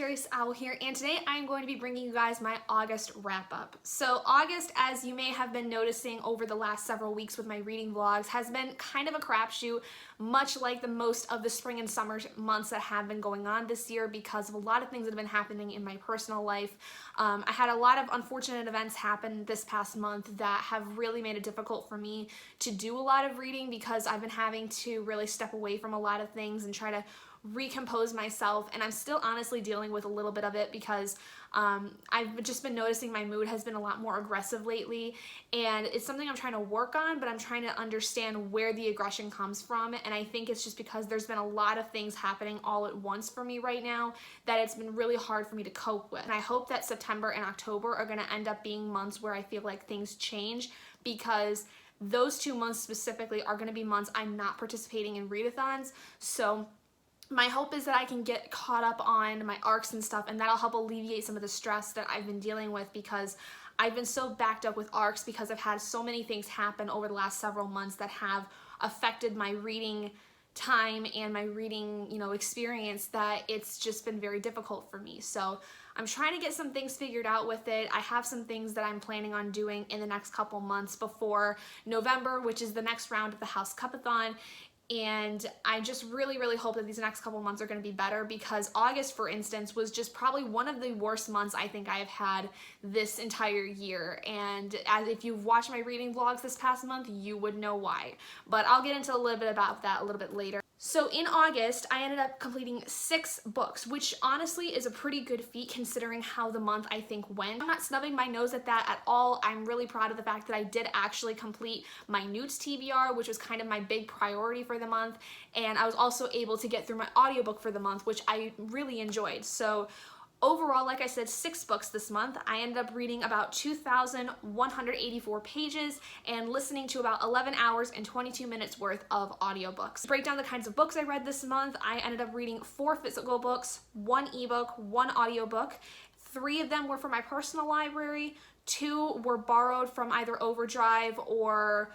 Mysterious Owl here, and today I'm going to be bringing you guys my August wrap-up. So August, as you may have been noticing over the last several weeks with my reading vlogs, has been kind of a crapshoot, much like the most of the spring and summer months that have been going on this year because of a lot of things that have been happening in my personal life. I had a lot of unfortunate events happen this past month that have really made it difficult for me to do a lot of reading because I've been having to really step away from a lot of things and try to recompose myself, and I'm still honestly dealing with a little bit of it because I've just been noticing my mood has been a lot more aggressive lately, and it's something I'm trying to work on, but I'm trying to understand where the aggression comes from, and I think it's just because there's been a lot of things happening all at once for me right now that it's been really hard for me to cope with. And I hope that September and October are going to end up being months where I feel like things change, because those 2 months specifically are going to be months I'm not participating in readathons. So my hope is that I can get caught up on my arcs and stuff, and that'll help alleviate some of the stress that I've been dealing with, because I've been so backed up with arcs because I've had so many things happen over the last several months that have affected my reading time and my reading, experience, that it's just been very difficult for me. So I'm trying to get some things figured out with it. I have some things that I'm planning on doing in the next couple months before November, which is the next round of the Halse Cupathon. And I just really hope that these next couple months are going to be better, because August, for instance, was just probably one of the worst months I think I have had this entire year. And if you've watched my reading vlogs this past month, you would know why. But I'll get into a little bit about that a little bit later. So in August, I ended up completing 6 books, which honestly is a pretty good feat considering how the month I think went. I'm not snubbing my nose at that at all. I'm really proud of the fact that I did actually complete my Newts TBR, which was kind of my big priority for the month, and I was also able to get through my audiobook for the month, which I really enjoyed. So overall, like I said, 6 books this month. I ended up reading about 2,184 pages and listening to about 11 hours and 22 minutes worth of audiobooks. To break down the kinds of books I read this month, I ended up reading 4 physical books, 1 ebook, 1 audiobook. 3 of them were from my personal library, 2 were borrowed from either Overdrive or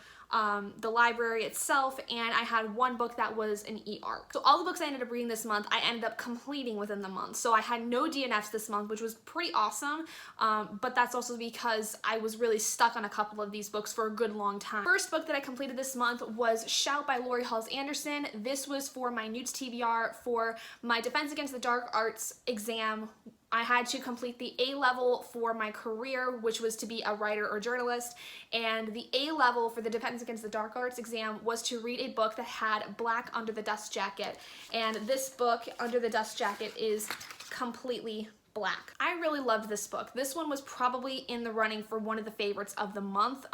the library itself, and I had 1 book that was an e-arc. So all the books I ended up reading this month, I ended up completing within the month. So I had no DNFs this month, which was pretty awesome, but that's also because I was really stuck on a couple of these books for a good long time. First book that I completed this month was Shout by Laurie Halse Anderson. This was for my Newts TBR for my Defense Against the Dark Arts exam. I had to complete the A level for my career, which was to be a writer or journalist, and the A level for the Defense Against the Dark Arts exam was to read a book that had black under the dust jacket, and this book, Under the Dust Jacket, is completely black. I really loved this book. This one was probably in the running for one of the favorites of the month.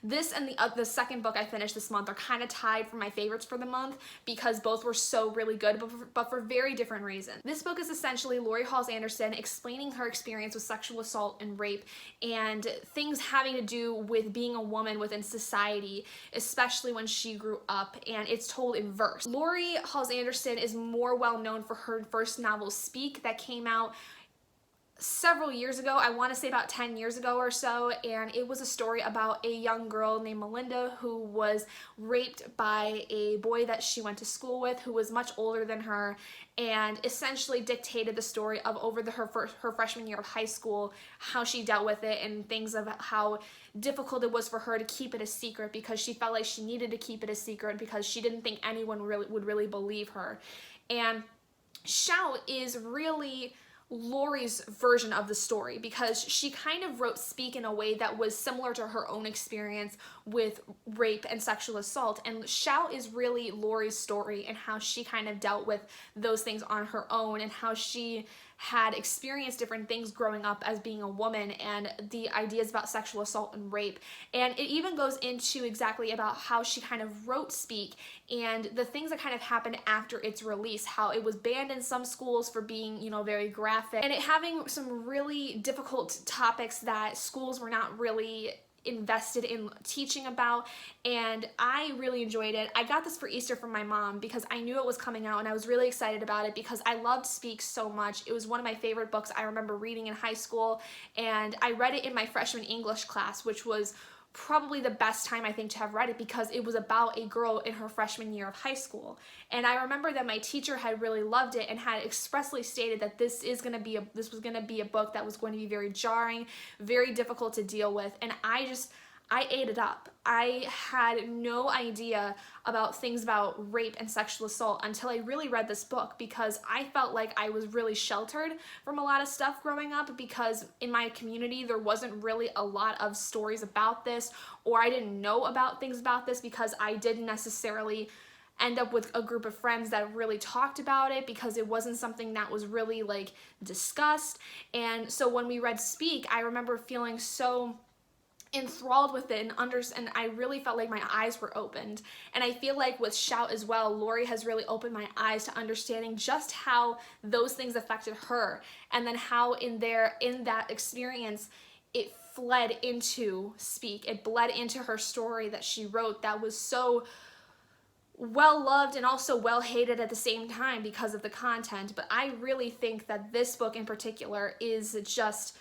This and the second book I finished this month are kind of tied for my favorites for the month because both were so really good, but for very different reasons. This book is essentially Laurie Halse Anderson explaining her experience with sexual assault and rape and things having to do with being a woman within society, especially when she grew up, and it's told in verse. Laurie Halse Anderson is more well known for her first novel, Speak, that came out several years ago. I want to say about 10 years ago or so, and it was a story about a young girl named Melinda who was raped by a boy that she went to school with who was much older than her, and essentially dictated the story of her freshman year of high school, how she dealt with it, and things of how difficult it was for her to keep it a secret because she felt like she needed to keep it a secret because she didn't think anyone would really believe her. And Shout is really Laurie's version of the story because she kind of wrote Speak in a way that was similar to her own experience with rape and sexual assault, and Shout is really Laurie's story and how she kind of dealt with those things on her own and how she had experienced different things growing up as being a woman and the ideas about sexual assault and rape. And it even goes into exactly about how she kind of wrote Speak and the things that kind of happened after its release, how it was banned in some schools for being, very graphic, and it having some really difficult topics that schools were not really invested in teaching about, and I really enjoyed it. I got this for Easter from my mom because I knew it was coming out and I was really excited about it because I loved Speak so much. It was one of my favorite books I remember reading in high school, and I read it in my freshman English class, which was probably the best time I think to have read it, because it was about a girl in her freshman year of high school. And I remember that my teacher had really loved it and had expressly stated that this was going to be a book that was going to be very jarring, very difficult to deal with. And I ate it up. I had no idea about things about rape and sexual assault until I really read this book, because I felt like I was really sheltered from a lot of stuff growing up, because in my community there wasn't really a lot of stories about this, or I didn't know about things about this because I didn't necessarily end up with a group of friends that really talked about it, because it wasn't something that was really like discussed. And so when we read Speak, I remember feeling so enthralled with it, and I really felt like my eyes were opened. And I feel like with Shout as well, Laurie has really opened my eyes to understanding just how those things affected her, and then how in that experience it fled into Speak. It bled into her story that she wrote, that was so well loved and also well hated at the same time because of the content. But I really think that this book in particular is just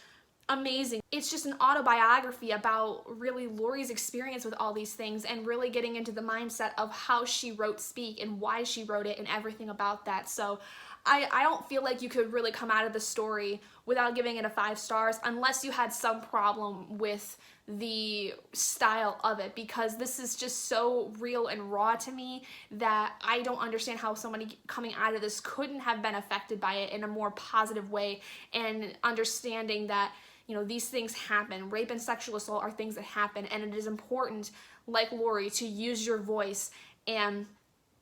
amazing. It's just an autobiography about really Laurie's experience with all these things, and really getting into the mindset of how she wrote Speak and why she wrote it and everything about that. So I don't feel like you could really come out of the story without giving it a 5 stars, unless you had some problem with the style of it, because this is just so real and raw to me that I don't understand how somebody coming out of this couldn't have been affected by it in a more positive way, and understanding that, you know, these things happen. Rape and sexual assault are things that happen, and it is important, like Laurie, to use your voice and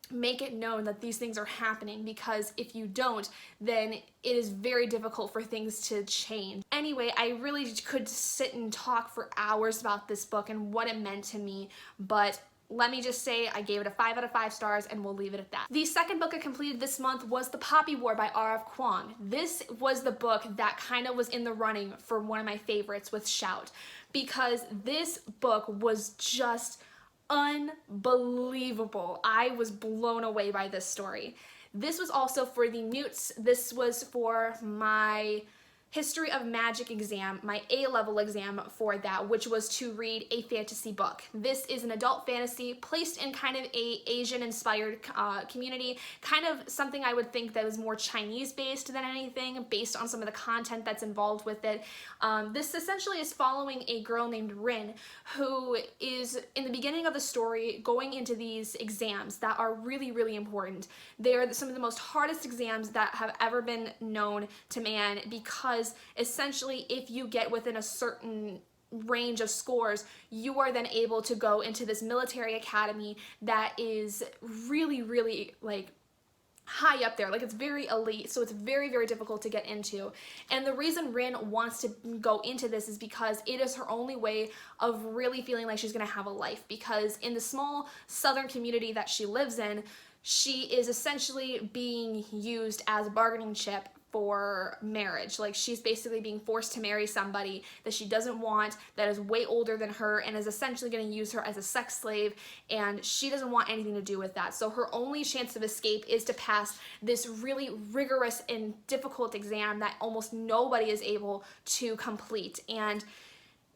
make it known that these things are happening, because if you don't, then it is very difficult for things to change. Anyway, I really could sit and talk for hours about this book and what it meant to me, but let me just say I gave it a 5 out of 5 stars, and we'll leave it at that. The second book I completed this month was The Poppy War by R.F. Kuang. This was the book that kind of was in the running for one of my favorites with Shout, because this book was just unbelievable. I was blown away by this story. This was also for the Newts. This was for my History of Magic exam, my A-level exam for that, which was to read a fantasy book. This is an adult fantasy placed in kind of a Asian-inspired community, kind of something I would think that was more Chinese-based than anything, based on some of the content that's involved with it. This essentially is following a girl named Rin, who is, in the beginning of the story, going into these exams that are really, really important. They are some of the most hardest exams that have ever been known to man, because essentially if you get within a certain range of scores, you are then able to go into this military academy that is really, really like high up there. Like, it's very elite, so it's very, very difficult to get into. And the reason Rin wants to go into this is because it is her only way of really feeling like she's gonna have a life, because in the small southern community that she lives in, she is essentially being used as a bargaining chip for marriage. Like, she's basically being forced to marry somebody that she doesn't want, that is way older than her, and is essentially going to use her as a sex slave, and she doesn't want anything to do with that. So her only chance of escape is to pass this really rigorous and difficult exam that almost nobody is able to complete. And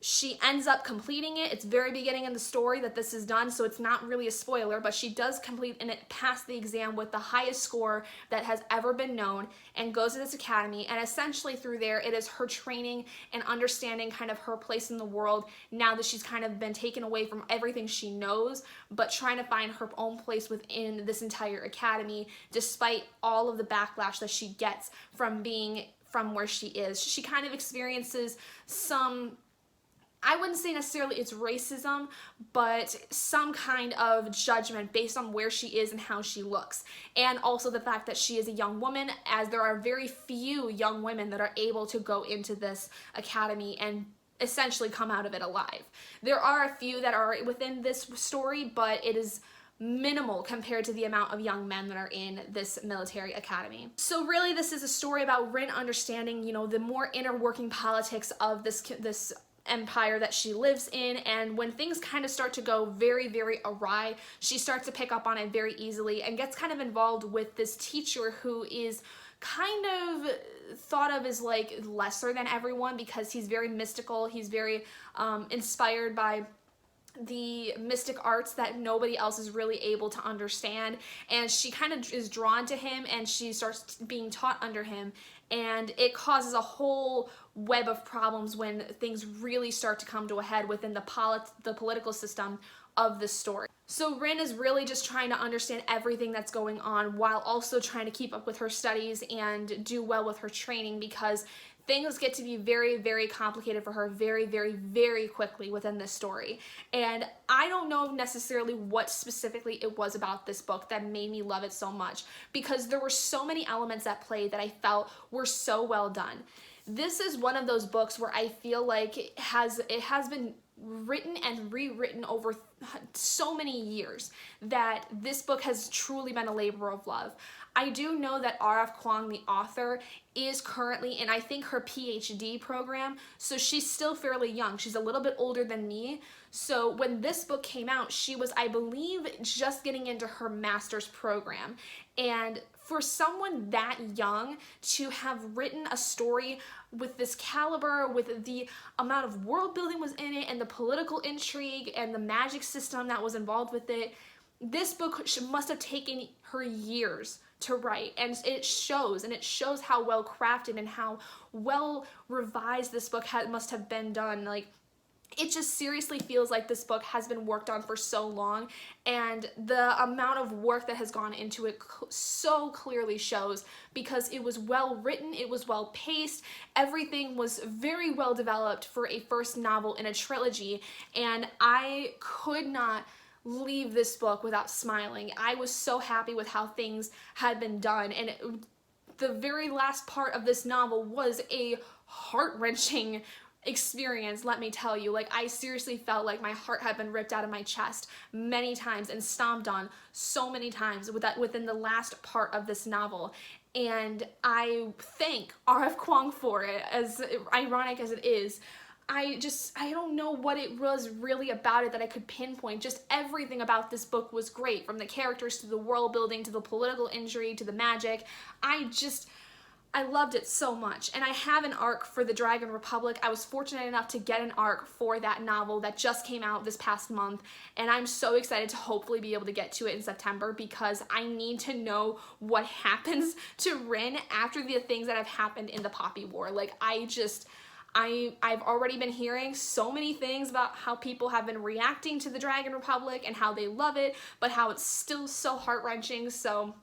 she ends up completing it. It's very beginning in the story that this is done, so it's not really a spoiler, but she does complete and it passed the exam with the highest score that has ever been known, and goes to this academy. And essentially through there, it is her training and understanding kind of her place in the world now that she's kind of been taken away from everything she knows, but trying to find her own place within this entire academy, despite all of the backlash that she gets from being from where she is. She kind of experiences some, I wouldn't say necessarily it's racism, but some kind of judgment based on where she is and how she looks. And also the fact that she is a young woman, as there are very few young women that are able to go into this academy and essentially come out of it alive. There are a few that are within this story, but it is minimal compared to the amount of young men that are in this military academy. So really this is a story about Rin understanding, you know, the more inner working politics of this empire that she lives in, and when things kind of start to go very, very awry, she starts to pick up on it very easily and gets kind of involved with this teacher who is kind of thought of as like lesser than everyone, because he's very mystical, he's very inspired by the mystic arts that nobody else is really able to understand, and she kind of is drawn to him, and she starts being taught under him, and it causes a whole web of problems when things really start to come to a head within the political system of the story. So Rin is really just trying to understand everything that's going on while also trying to keep up with her studies and do well with her training, because things get to be very, very complicated for her very, very, very quickly within this story. And I don't know necessarily what specifically it was about this book that made me love it so much, because there were so many elements at play that I felt were so well done. This is one of those books where I feel like it has been written and rewritten over so many years that this book has truly been a labor of love. I do know that R.F. Kuang, the author, is currently in, I think, her PhD program, so she's still fairly young. She's a little bit older than me. So when this book came out, she was, I believe, just getting into her master's program. And for someone that young to have written a story with this caliber, with the amount of world building was in it, and the political intrigue, and the magic system that was involved with it, this book must have taken her years to write, and it shows how well crafted and how well revised this book must have been done. Like, it just seriously feels like this book has been worked on for so long, and the amount of work that has gone into it so clearly shows, because it was well written, it was well paced, everything was very well developed for a first novel in a trilogy, and I could not leave this book without smiling. I was so happy with how things had been done, and the very last part of this novel was a heart-wrenching experience, let me tell you. Like, I seriously felt like my heart had been ripped out of my chest many times and stomped on so many times within the last part of this novel. And I thank R.F. Kuang for it, as ironic as it is. I don't know what it was really about it that I could pinpoint. Just everything about this book was great, from the characters to the world building to the political intrigue to the magic. I loved it so much. And I have an arc for the Dragon Republic. I was fortunate enough to get an arc for that novel that just came out this past month, and I'm so excited to hopefully be able to get to it in September, because I need to know what happens to Rin after the things that have happened in the Poppy War. Like, I've already been hearing so many things about how people have been reacting to the Dragon Republic and how they love it, but how it's still so heart-wrenching. So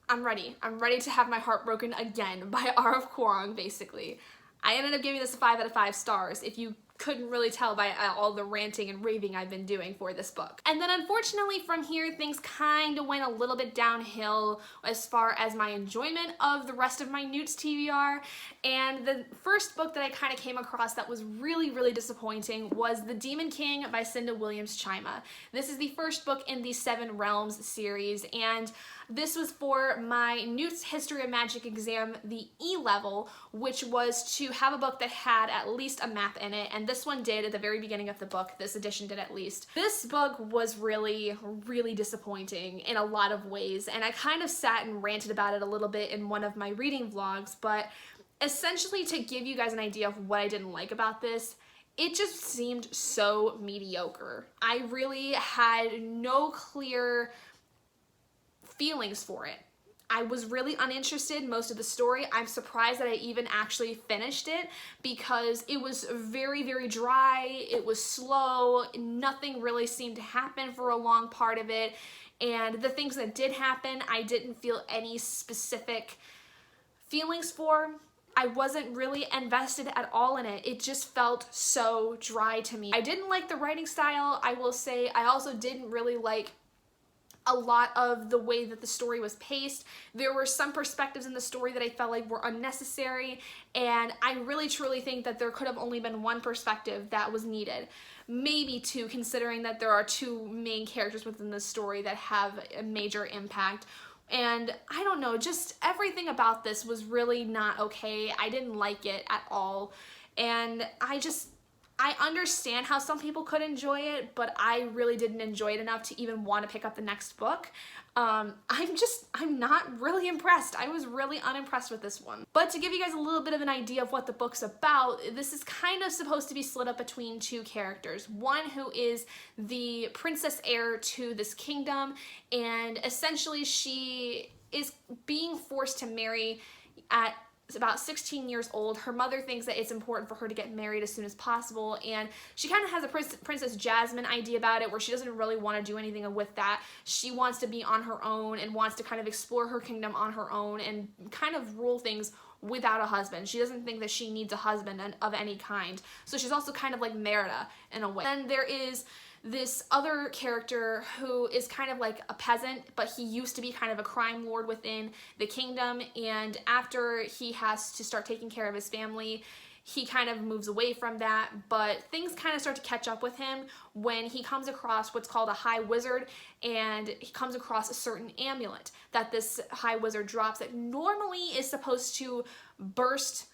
I'm ready. I'm ready to have my heart broken again by R.F. Kuang, basically. I ended up giving this a 5 out of 5 stars, if you couldn't really tell by all the ranting and raving I've been doing for this book. And then unfortunately from here, things kind of went a little bit downhill as far as my enjoyment of the rest of my Newts TBR. And the first book that I kind of came across that was really, really disappointing was The Demon King by Cinda Chima. This is the first book in the Seven Realms series, and this was for my Newts History of Magic exam, the E level, which was to have a book that had at least a map in it, and this one did at the very beginning of the book. This edition did at least. This book was really, really disappointing in a lot of ways, and I kind of sat and ranted about it a little bit in one of my reading vlogs, but essentially to give you guys an idea of what I didn't like about this, it just seemed so mediocre. I really had no clear feelings for it. I was really uninterested in most of the story. I'm surprised that I even actually finished it, because it was very, very dry, it was slow, nothing really seemed to happen for a long part of it, and the things that did happen, I didn't feel any specific feelings for. I wasn't really invested at all in it. It just felt so dry to me. I didn't like the writing style, I will say. I also didn't really like a lot of the way that the story was paced. There were some perspectives in the story that I felt like were unnecessary, and I really truly think that there could have only been one perspective that was needed. Maybe two, considering that there are two main characters within the story that have a major impact. And I don't know, just everything about this was really not okay. I didn't like it at all, and I I understand how some people could enjoy it, but I really didn't enjoy it enough to even want to pick up the next book. I'm not really impressed. I was really unimpressed with this one. But to give you guys a little bit of an idea of what the book's about, this is kind of supposed to be split up between two characters. One who is the princess heir to this kingdom, and essentially she is being forced to marry at about 16 years old. Her mother thinks that it's important for her to get married as soon as possible, and she kind of has a Princess Jasmine idea about it, where she doesn't really want to do anything with that. She wants to be on her own and wants to kind of explore her kingdom on her own and kind of rule things without a husband. She doesn't think that she needs a husband of any kind. So she's also kind of like Merida in a way. Then there is this other character who is kind of like a peasant, but he used to be kind of a crime lord within the kingdom, and after he has to start taking care of his family, he kind of moves away from that, but things kind of start to catch up with him when he comes across what's called a high wizard, and he comes across a certain amulet that this high wizard drops that normally is supposed to burst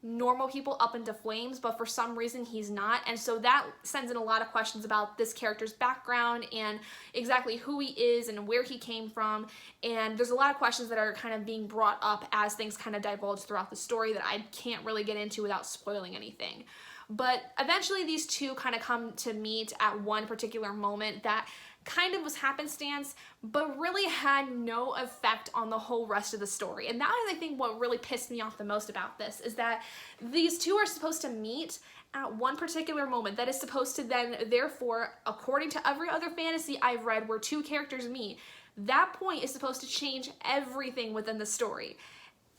normal people up into flames, but for some reason he's not, and so that sends in a lot of questions about this character's background and exactly who he is and where he came from, and there's a lot of questions that are kind of being brought up as things kind of divulge throughout the story that I can't really get into without spoiling anything. But eventually these two kind of come to meet at one particular moment that kind of was happenstance, but really had no effect on the whole rest of the story. And that is, I think, what really pissed me off the most about this, is that these two are supposed to meet at one particular moment that is supposed to then, therefore, according to every other fantasy I've read where two characters meet, that point is supposed to change everything within the story.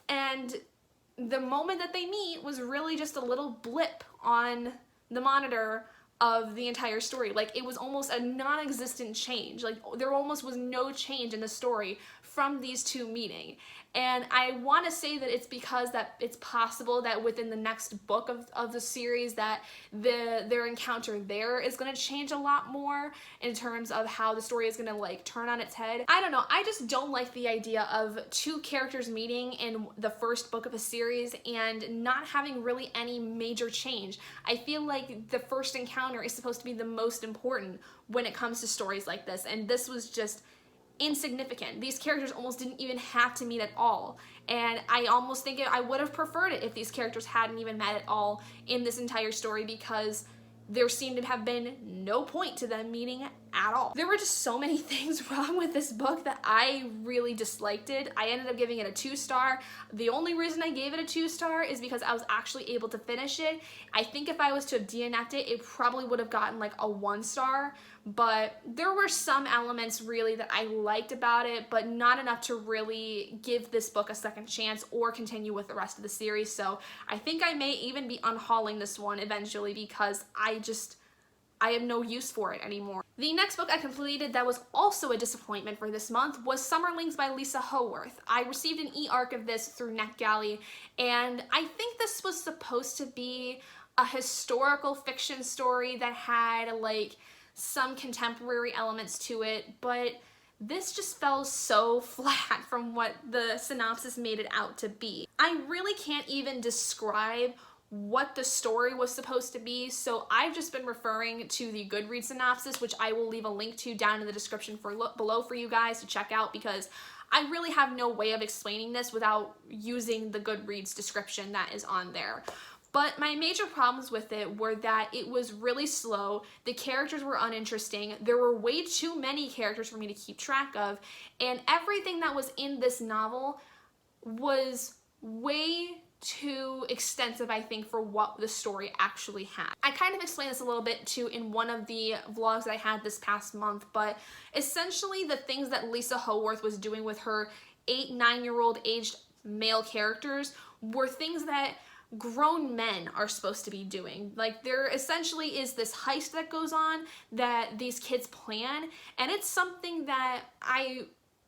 And the moment that they meet was really just a little blip on the monitor of the entire story. Like, it was almost a non-existent change. Like, there almost was no change in the story from these two meeting. And I want to say that it's because that it's possible that within the next book of the series that their encounter there is going to change a lot more in terms of how the story is going to like turn on its head. I don't know. I just don't like the idea of two characters meeting in the first book of a series and not having really any major change. I feel like the first encounter is supposed to be the most important when it comes to stories like this, and this was just insignificant. These characters almost didn't even have to meet at all, and I almost think I would have preferred it if these characters hadn't even met at all in this entire story, because there seemed to have been no point to them meeting at all. There were just so many things wrong with this book that I really disliked it. I ended up giving it a 2-star. The only reason I gave it a 2-star is because I was actually able to finish it. I think if I was to have DNF'd it, it probably would have gotten like a 1-star, but there were some elements really that I liked about it, but not enough to really give this book a second chance or continue with the rest of the series. So I think I may even be unhauling this one eventually, because I have no use for it anymore. The next book I completed that was also a disappointment for this month was Summerlings by Lisa Howorth. I received an e-arc of this through NetGalley, and I think this was supposed to be a historical fiction story that had like some contemporary elements to it, but this just fell so flat from what the synopsis made it out to be. I really can't even describe what the story was supposed to be, so I've just been referring to the Goodreads synopsis, which I will leave a link to down in the description below for you guys to check out, because I really have no way of explaining this without using the Goodreads description that is on there. But my major problems with it were that it was really slow, the characters were uninteresting, there were way too many characters for me to keep track of, and everything that was in this novel was way too extensive, I think, for what the story actually had. I kind of explained this a little bit too in one of the vlogs that I had this past month, but essentially the things that Lisa Howorth was doing with her 8-9-year-old aged male characters were things that grown men are supposed to be doing. Like, there essentially is this heist that goes on that these kids plan, and it's something that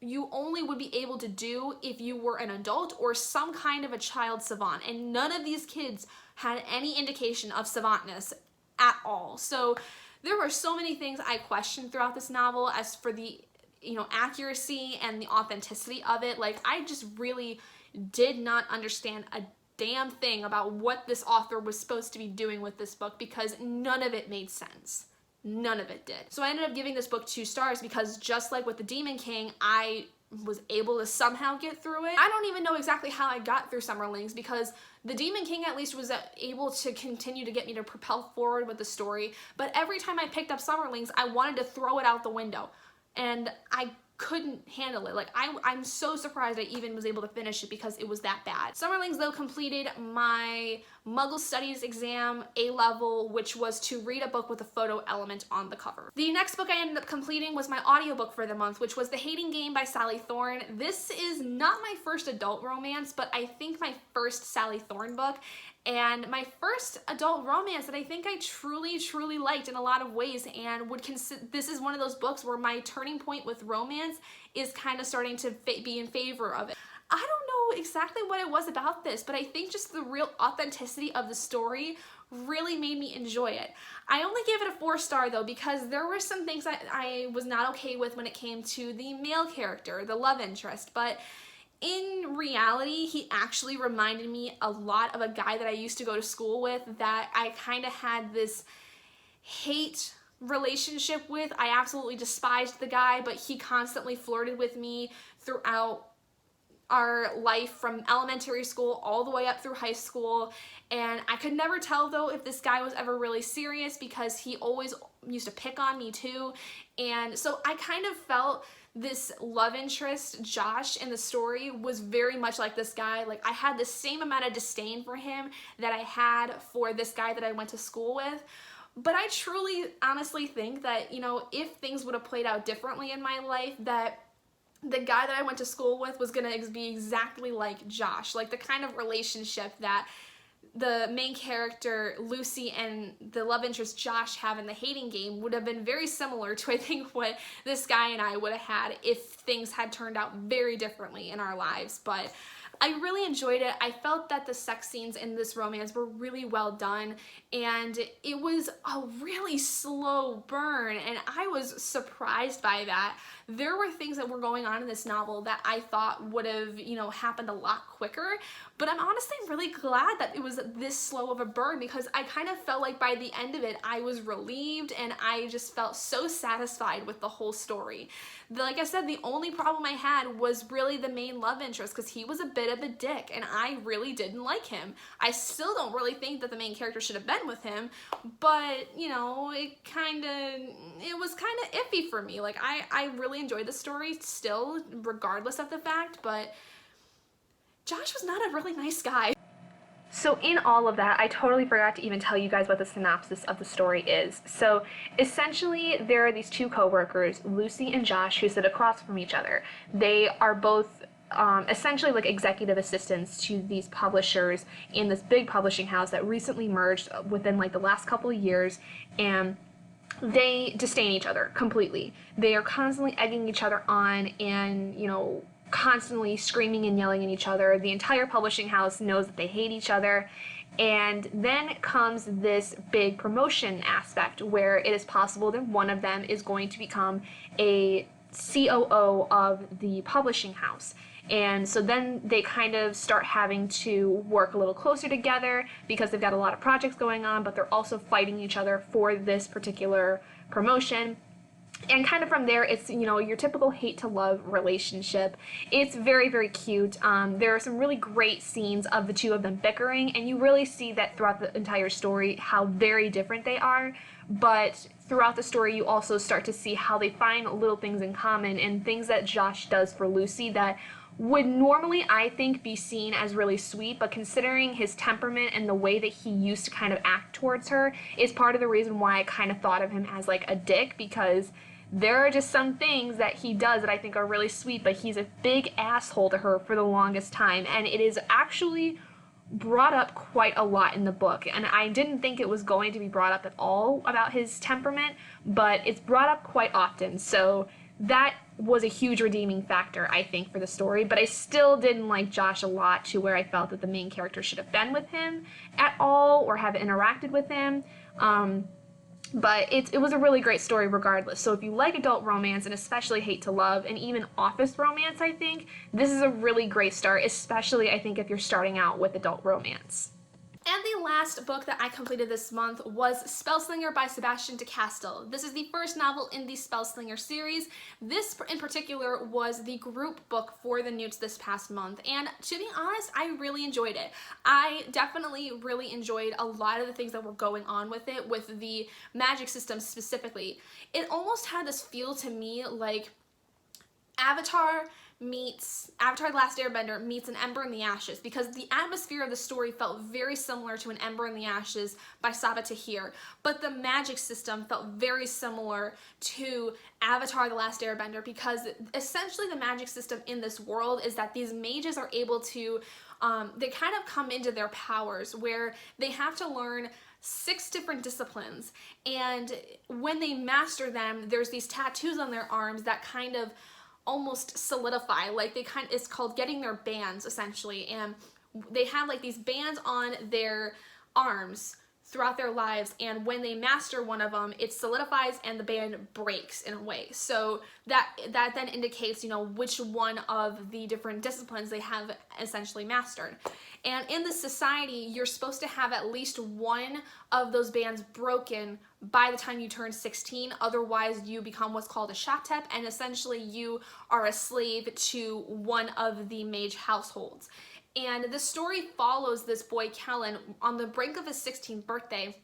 you only would be able to do if you were an adult or some kind of a child savant, and none of these kids had any indication of savantness at all. So there were so many things I questioned throughout this novel as for the, accuracy and the authenticity of it. Like, I just really did not understand a damn thing about what this author was supposed to be doing with this book, because none of it made sense. None of it did. So I ended up giving this book 2 stars because, just like with the Demon King, I was able to somehow get through it. I don't even know exactly how I got through Summerlings, because the Demon King at least was able to continue to get me to propel forward with the story, but every time I picked up Summerlings, I wanted to throw it out the window, and I couldn't handle it. Like, I'm so surprised I even was able to finish it because it was that bad. Summerlings, though, completed my Muggle Studies exam A-level, which was to read a book with a photo element on the cover. The next book I ended up completing was my audiobook for the month, which was The Hating Game by Sally Thorne. This is not my first adult romance, but I think my first Sally Thorne book, and my first adult romance that I think I truly liked in a lot of ways, and would consider this is one of those books where my turning point with romance is kind of starting to be in favor of it. I don't know exactly what it was about this, but I think just the real authenticity of the story really made me enjoy it. I only gave it a 4-star though, because there were some things that I was not okay with when it came to the male character, the love interest, but in reality, he actually reminded me a lot of a guy that I used to go to school with that I kind of had this hate relationship with. I absolutely despised the guy, but he constantly flirted with me throughout our life from elementary school all the way up through high school, and I could never tell though if this guy was ever really serious, because he always used to pick on me too. And so I kind of felt this love interest, Josh, in the story was very much like this guy. Like, I had the same amount of disdain for him that I had for this guy that I went to school with. But I truly, honestly think that, you know, if things would have played out differently in my life, that the guy that I went to school with was gonna be exactly like Josh. Like, the kind of relationship that the main character Lucy and the love interest Josh have in The Hating Game would have been very similar to, I think, what this guy and I would have had if things had turned out very differently in our lives. But I really enjoyed it. I felt that the sex scenes in this romance were really well done, and it was a really slow burn, and I was surprised by that. There were things that were going on in this novel that I thought would have, you know, happened a lot quicker, but I'm honestly really glad that it was this slow of a burn, because I kind of felt like by the end of it, I was relieved, and I just felt so satisfied with the whole story. Like I said, the only problem I had was really the main love interest, because he was a bit of a dick, and I really didn't like him. I still don't really think that the main character should have been with him, but, you know, it was kind of iffy for me. Like, I really enjoyed the story still, regardless of the fact, but Josh was not a really nice guy. So in all of that, I totally forgot to even tell you guys what the synopsis of the story is. So essentially, there are these two co-workers, Lucy and Josh, who sit across from each other. They are both essentially like executive assistants to these publishers in this big publishing house that recently merged within like the last couple of years, and they disdain each other completely. They are constantly egging each other on, and, you know, constantly screaming and yelling at each other. The entire publishing house knows that they hate each other. And then comes this big promotion aspect where it is possible that one of them is going to become a COO of the publishing house. And so then they kind of start having to work a little closer together because they've got a lot of projects going on, but they're also fighting each other for this particular promotion. And kind of from there, it's, you know, your typical hate to love relationship. It's very, very cute. There are some really great scenes of the two of them bickering, and you really see that throughout the entire story how very different they are. But throughout the story, you also start to see how they find little things in common, and things that Josh does for Lucy that would normally, I think, be seen as really sweet, but considering his temperament and the way that he used to kind of act towards her is part of the reason why I kind of thought of him as like a dick, because there are just some things that he does that I think are really sweet, but he's a big asshole to her for the longest time, and it is actually brought up quite a lot in the book, and I didn't think it was going to be brought up at all about his temperament, but it's brought up quite often, so that was a huge redeeming factor, I think, for the story. But I still didn't like Josh a lot, to where I felt that the main character should have been with him at all or have interacted with him. But it was a really great story regardless. So if you like adult romance and especially Hate to Love and even office romance, I think this is a really great start, especially I think if you're starting out with adult romance. And the last book that I completed this month was Spellslinger by Sebastien de Castell. This is the first novel in the Spellslinger series. This in particular was the group book for the Newts this past month, and to be honest, I really enjoyed it. I definitely really enjoyed a lot of the things that were going on with it, with the magic system specifically. It almost had this feel to me like Avatar The Last Airbender meets An Ember in the Ashes, because the atmosphere of the story felt very similar to An Ember in the Ashes by Sabaa Tahir, but the magic system felt very similar to Avatar The Last Airbender, because essentially the magic system in this world is that these mages are able to, they kind of come into their powers where they have to learn 6 different disciplines, and when they master them, there's these tattoos on their arms that kind of almost solidify, like it's called getting their bands essentially, and they have like these bands on their arms throughout their lives, and when they master one of them, it solidifies and the band breaks in a way. So that then indicates, you know, which one of the different disciplines they have essentially mastered. And in this society, you're supposed to have at least one of those bands broken by the time you turn 16. Otherwise, you become what's called a Shatep, and essentially you are a slave to one of the mage households. And the story follows this boy, Kellen, on the brink of his 16th birthday,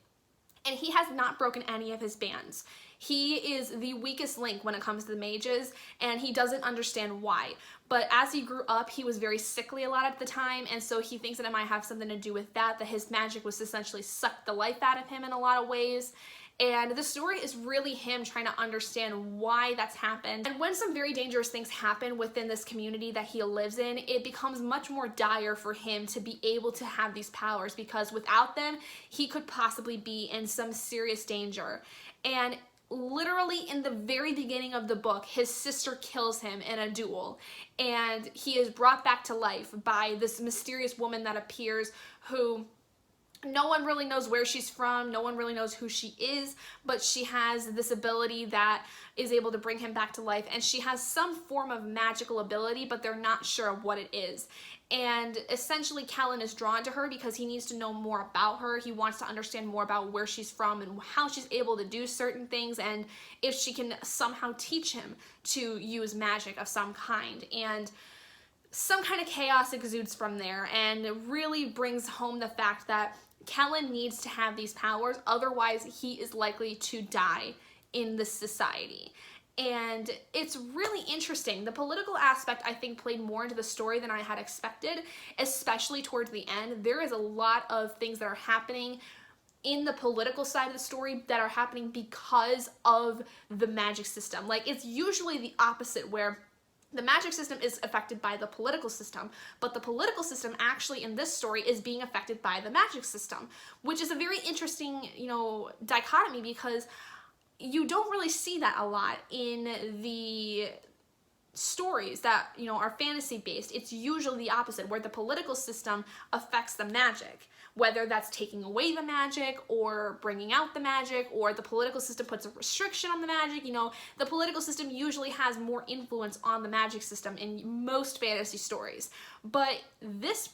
and he has not broken any of his bands. He is the weakest link when it comes to the mages, and he doesn't understand why. But as he grew up, he was very sickly a lot at the time, and so he thinks that it might have something to do with that his magic was essentially sucked the life out of him in a lot of ways. And the story is really him trying to understand why that's happened. And when some very dangerous things happen within this community that he lives in, it becomes much more dire for him to be able to have these powers, because without them, he could possibly be in some serious danger. And literally in the very beginning of the book, his sister kills him in a duel, and he is brought back to life by this mysterious woman that appears, who no one really knows where she's from, no one really knows who she is, but she has this ability that is able to bring him back to life, and she has some form of magical ability, but they're not sure of what it is. And essentially Kellen is drawn to her because he needs to know more about her. He wants to understand more about where she's from and how she's able to do certain things, and if she can somehow teach him to use magic of some kind. And some kind of chaos exudes from there, and it really brings home the fact that Kellen needs to have these powers, otherwise he is likely to die in this society. And it's really interesting. The political aspect, I think, played more into the story than I had expected, especially towards the end. There is a lot of things that are happening in the political side of the story that are happening because of the magic system. Like, it's usually the opposite, where the magic system is affected by the political system, but the political system actually in this story is being affected by the magic system, which is a very interesting, you know, dichotomy, because you don't really see that a lot in the stories that, you know, are fantasy based. It's usually the opposite, where the political system affects the magic, whether that's taking away the magic or bringing out the magic, or the political system puts a restriction on the magic. You know, the political system usually has more influence on the magic system in most fantasy stories. But this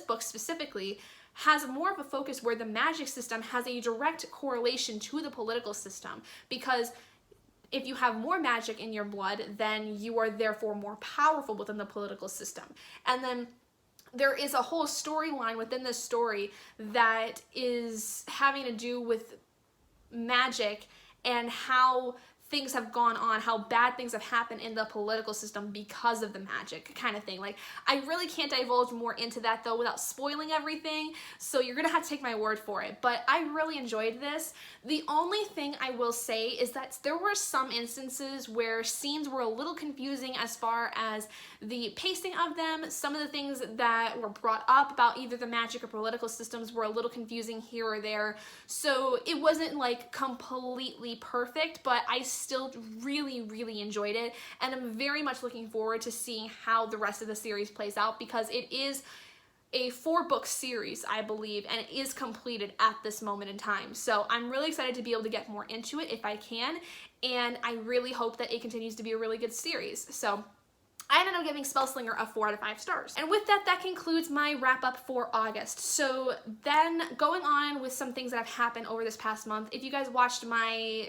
book specifically has more of a focus where the magic system has a direct correlation to the political system, because if you have more magic in your blood, then you are therefore more powerful within the political system. And then there is a whole storyline within this story that is having to do with magic and how things have gone on, how bad things have happened in the political system because of the magic kind of thing. Like, I really can't divulge more into that though without spoiling everything, so you're gonna have to take my word for it. But I really enjoyed this. The only thing I will say is that there were some instances where scenes were a little confusing as far as the pacing of them. Some of the things that were brought up about either the magic or political systems were a little confusing here or there. So it wasn't like completely perfect, but I still really enjoyed it, and I'm very much looking forward to seeing how the rest of the series plays out, because it is a 4-book series, I believe, and it is completed at this moment in time. So I'm really excited to be able to get more into it if I can, and I really hope that it continues to be a really good series. So I ended up giving Spellslinger a 4 out of 5 stars. And with that, that concludes my wrap up for August. So then going on with some things that have happened over this past month. If you guys watched my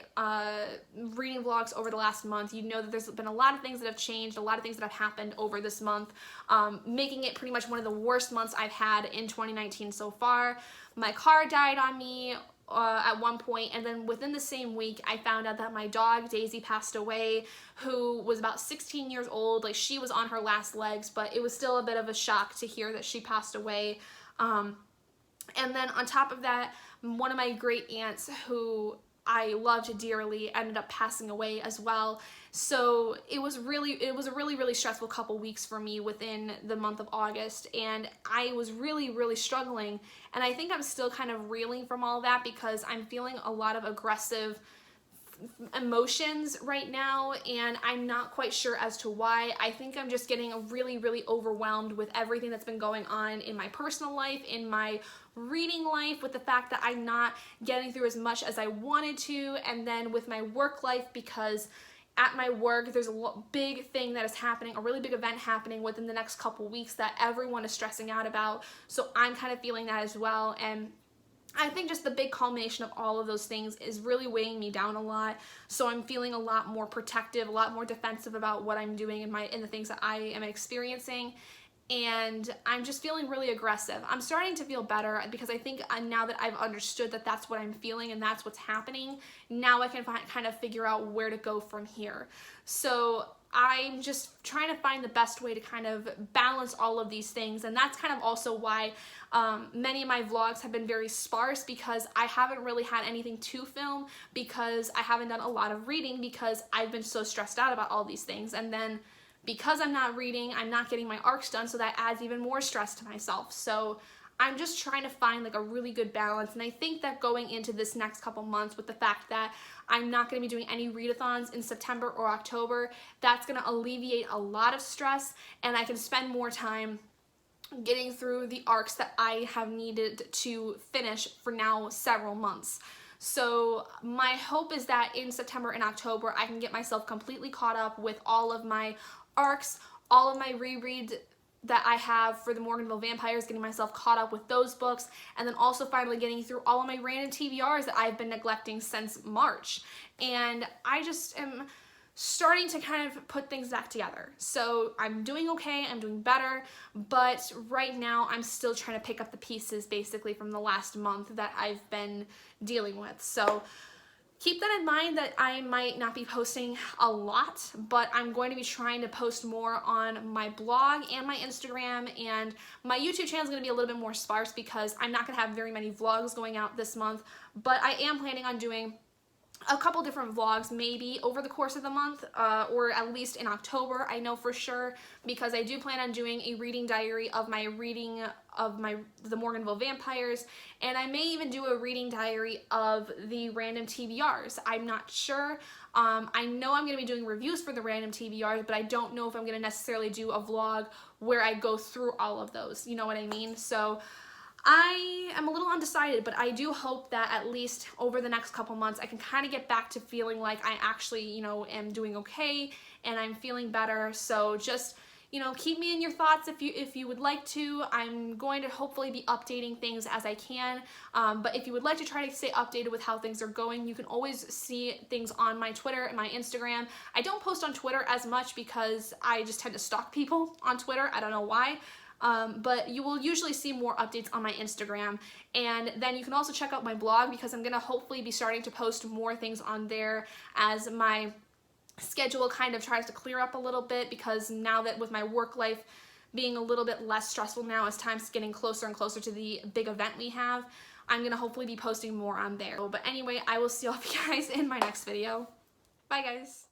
reading vlogs over the last month, you know that there's been a lot of things that have changed, a lot of things that have happened over this month, making it pretty much one of the worst months I've had in 2019 so far. My car died on me at one point, and then within the same week I found out that my dog Daisy passed away, who was about 16 years old. Like, she was on her last legs, but it was still a bit of a shock to hear that she passed away. And then on top of that, one of my great aunts, who I loved dearly, ended up passing away as well. So it was a really stressful couple weeks for me within the month of August, and I was really struggling, and I think I'm still kind of reeling from all that because I'm feeling a lot of aggressive emotions right now, and I'm not quite sure as to why. I think I'm just getting really overwhelmed with everything that's been going on in my personal life, in my reading life, with the fact that I'm not getting through as much as I wanted to, and then with my work life, because at my work there's a big thing that is happening, a really big event happening within the next couple weeks that everyone is stressing out about. So I'm kind of feeling that as well, and I think just the big culmination of all of those things is really weighing me down a lot. So I'm feeling a lot more protective, a lot more defensive about what I'm doing in the things that I am experiencing. And I'm just feeling really aggressive. I'm starting to feel better because I think now that I've understood that that's what I'm feeling and that's what's happening, now I can kind of figure out where to go from here. So I'm just trying to find the best way to kind of balance all of these things, and that's kind of also why many of my vlogs have been very sparse, because I haven't really had anything to film, because I haven't done a lot of reading because I've been so stressed out about all these things. And then because I'm not reading, I'm not getting my arcs done, so that adds even more stress to myself. So I'm just trying to find like a really good balance, and I think that going into this next couple months, with the fact that I'm not going to be doing any readathons in September or October, that's going to alleviate a lot of stress, and I can spend more time getting through the arcs that I have needed to finish for now several months. So my hope is that in September and October I can get myself completely caught up with all of my arcs, all of my rereads that I have for the Morganville Vampires, getting myself caught up with those books, and then also finally getting through all of my random TBRs that I've been neglecting since March. And I just am starting to kind of put things back together. So I'm doing okay, I'm doing better, but right now I'm still trying to pick up the pieces basically from the last month that I've been dealing with. So keep that in mind, that I might not be posting a lot, but I'm going to be trying to post more on my blog and my Instagram, and my YouTube channel is going to be a little bit more sparse because I'm not going to have very many vlogs going out this month, but I am planning on doing a couple different vlogs maybe over the course of the month, or at least in October, I know for sure, because I do plan on doing a reading diary of my reading of the Morganville Vampires, and I may even do a reading diary of the random TBRs. I'm not sure. I know I'm going to be doing reviews for the random TBRs, but I don't know if I'm going to necessarily do a vlog where I go through all of those, you know what I mean? So I am a little undecided, but I do hope that at least over the next couple months I can kind of get back to feeling like I actually, you know, am doing okay and I'm feeling better. So just, you know, keep me in your thoughts if you would like to. I'm going to hopefully be updating things as I can, but if you would like to try to stay updated with how things are going, you can always see things on my Twitter and my Instagram. I don't post on Twitter as much because I just tend to stalk people on Twitter. I don't know why. But you will usually see more updates on my Instagram, and then you can also check out my blog, because I'm going to hopefully be starting to post more things on there as my schedule kind of tries to clear up a little bit, because now that with my work life being a little bit less stressful now as time's getting closer and closer to the big event we have, I'm going to hopefully be posting more on there. But anyway, I will see all of you guys in my next video. Bye guys!